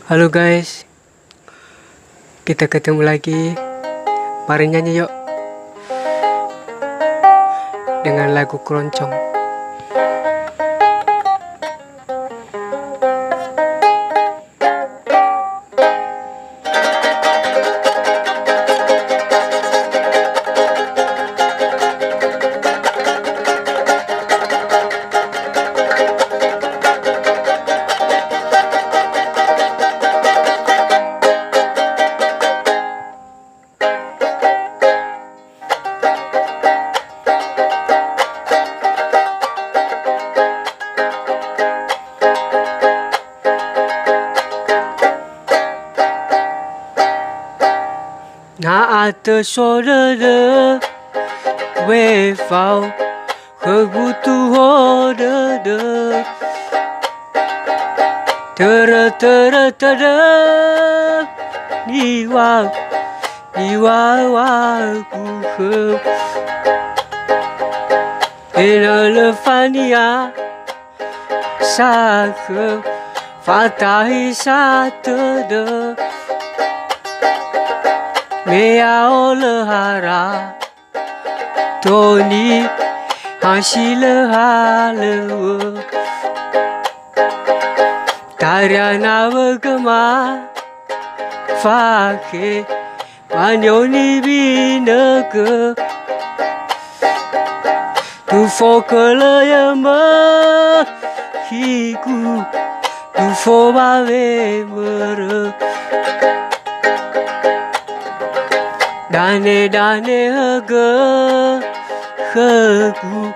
Halo guys, kita ketemu lagi. Mari nyanyi yuk dengan lagu Keroncong.那的说的的，微风和孤独我的的，得了得了得了，你忘不和，给了饭呀，沙河发大沙的的。Mea lehara Toni hasil halewa Tariana wagama Fake Manyoni binaga Tu fokala yama Hiku Tu fobawe mera Dane dane haga hagu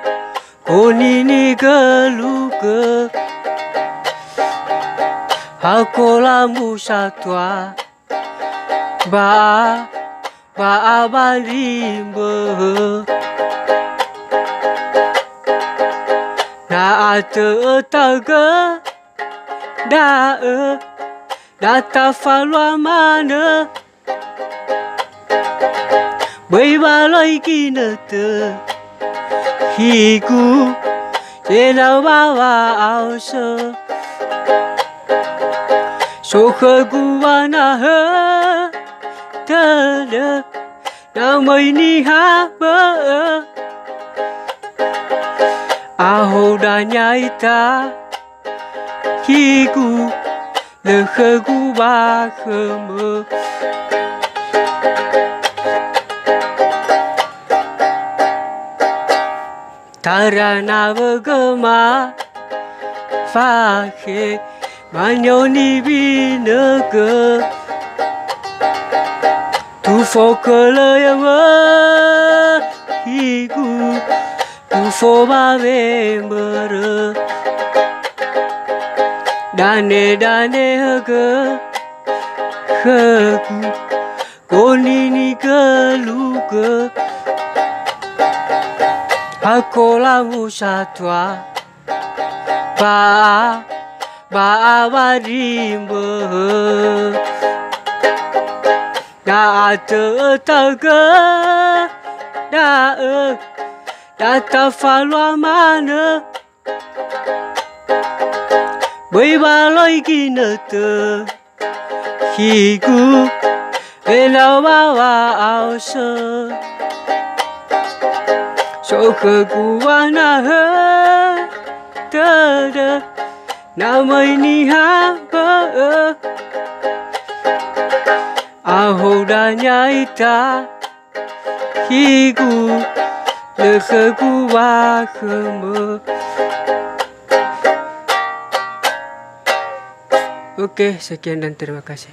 konini galuga hakola musatwa ba abalimba na ataga da tafalwa mana Bây ba lời kia nợ tờ Khi cụ Thế nào ba áo sơ Số khờ cụ ba na hơ Tờ đơ Nào mây ni ha bơ A hồ đà nhai ta Khi cụ Lờ khờ cụ ba khờ mơ Tarana wagama Fake Manyoni binaga Tu fokala yama Higu Tu fobawe mera Dane dane haga Hagu Konini galuga Hakola musatwa ba abarimba da taga da tafalwa mana Bây ba lối gina tơ Higu Ela ba ao sơ So khờ cụ na hơ Tơ đơ Na mây ni ha bơ A hồ đà nhai ta Khi cụ Lơ khờ cụ ba khờ mơ Oke, sekian dan terima kasih.